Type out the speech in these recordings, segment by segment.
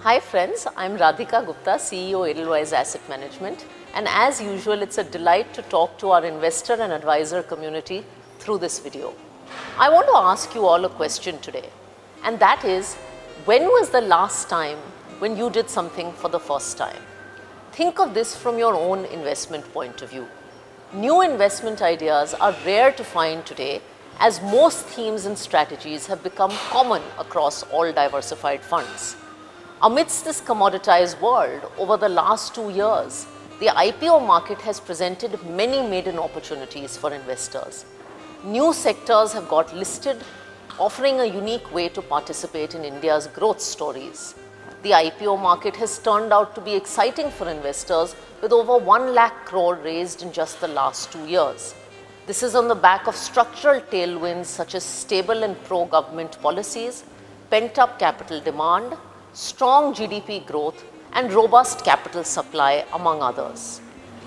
Hi friends, I'm Radhika Gupta, CEO Edelweiss Asset Management, and as usual it's a delight to talk to our investor and advisor community through this video. I want to ask you all a question today, and that is, when was the last time when you did something for the first time? Think of this from your own investment point of view. New investment ideas are rare to find today, as most themes and strategies have become common across all diversified funds. Amidst this commoditized world, over the last 2 years, the IPO market has presented many maiden opportunities for investors. New sectors have got listed, offering a unique way to participate in India's growth stories. The IPO market has turned out to be exciting for investors, with over 1 lakh crore raised in just the last 2 years. This is on the back of structural tailwinds such as stable and pro-government policies, pent-up capital demand, strong GDP growth, and robust capital supply, among others.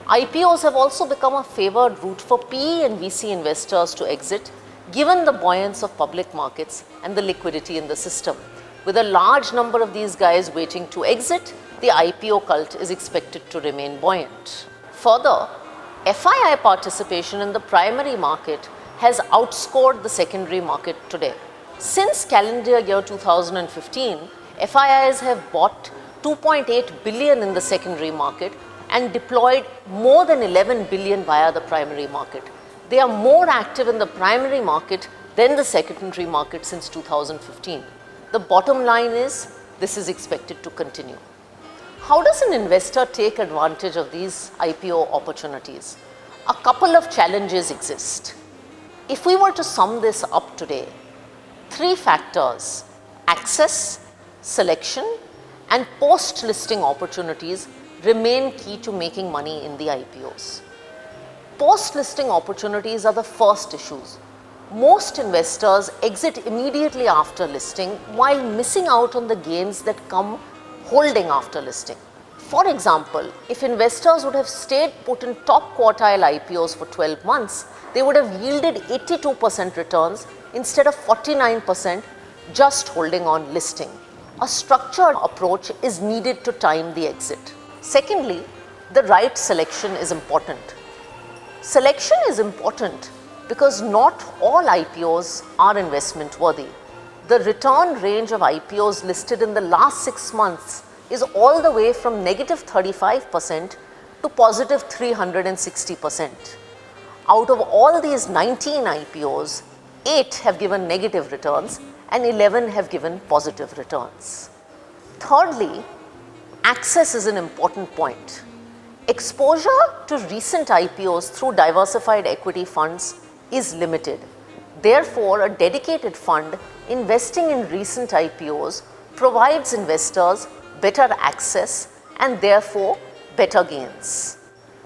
IPOs have also become a favored route for PE and VC investors to exit, given the buoyancy of public markets and the liquidity in the system. With a large number of these guys waiting to exit, the IPO cult is expected to remain buoyant. Further, FII participation in the primary market has outscored the secondary market today. Since calendar year 2015, FIIs have bought 2.8 billion in the secondary market and deployed more than 11 billion via the primary market. They are more active in the primary market than the secondary market since 2015. The bottom line is, this is expected to continue. How does an investor take advantage of these IPO opportunities? A couple of challenges exist. If we were to sum this up today, 3 factors: access, selection, and post-listing opportunities remain key to making money in the IPOs. Post-listing opportunities are the first issues. Most investors exit immediately after listing while missing out on the gains that come holding after listing. For example, if investors would have stayed put in top quartile IPOs for 12 months, they would have yielded 82% returns instead of 49% just holding on listing. A structured approach is needed to time the exit. Secondly, the right selection is important. Selection is important because not all IPOs are investment worthy. The return range of IPOs listed in the last 6 months is all the way from negative 35% to positive 360%. Out of all these 19 IPOs, 8 have given negative returns and 11 have given positive returns. Thirdly, access is an important point. Exposure to recent IPOs through diversified equity funds is limited. Therefore, a dedicated fund investing in recent IPOs provides investors better access and therefore better gains.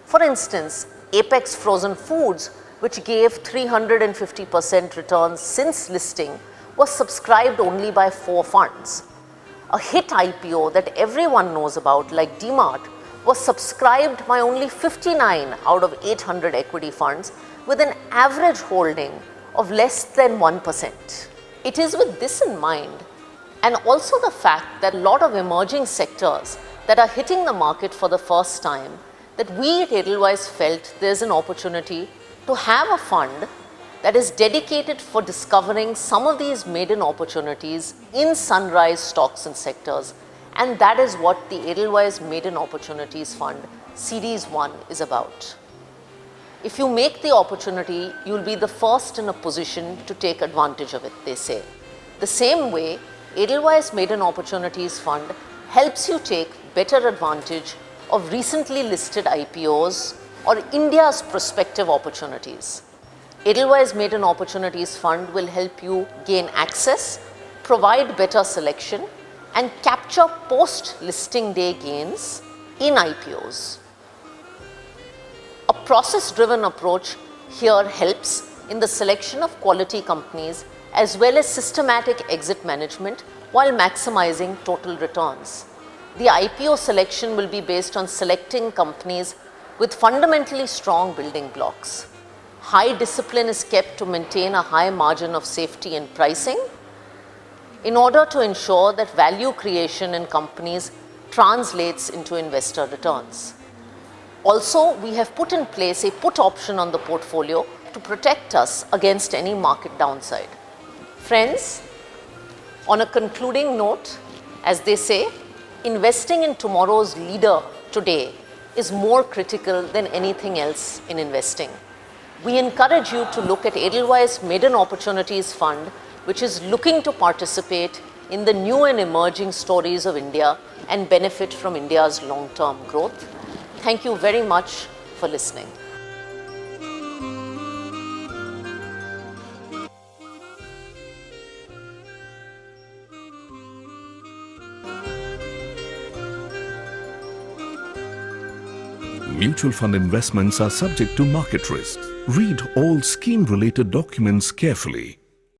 For instance, Apex Frozen Foods, which gave 350% returns since listing, was subscribed only by 4 funds. A hit IPO that everyone knows about, like DMart, was subscribed by only 59 out of 800 equity funds, with an average holding of less than 1%. It is with this in mind, and also the fact that a lot of emerging sectors that are hitting the market for the first time, that we at Edelweiss felt there is an opportunity to have a fund that is dedicated for discovering some of these maiden opportunities in sunrise stocks and sectors, and that is what the Edelweiss Maiden Opportunities Fund Series 1 is about. If you make the opportunity, you will be the first in a position to take advantage of it, they say. The same way, Edelweiss Maiden Opportunities Fund helps you take better advantage of recently listed IPOs or India's prospective opportunities. Edelweiss Maiden Opportunities Fund will help you gain access, provide better selection, and capture post-listing day gains in IPOs. A process-driven approach here helps in the selection of quality companies as well as systematic exit management while maximizing total returns. The IPO selection will be based on selecting companies with fundamentally strong building blocks. High discipline is kept to maintain a high margin of safety in pricing. in order to ensure that value creation in companies translates into investor returns. Also, we have put in place a put option on the portfolio to protect us against any market downside. Friends, on a concluding note, as they say, investing in tomorrow's leader today is more critical than anything else in investing. We encourage you to look at Edelweiss Maiden Opportunities Fund, which is looking to participate in the new and emerging stories of India and benefit from India's long-term growth. Thank you very much for listening. Mutual fund investments are subject to market risks. Read all scheme-related documents carefully.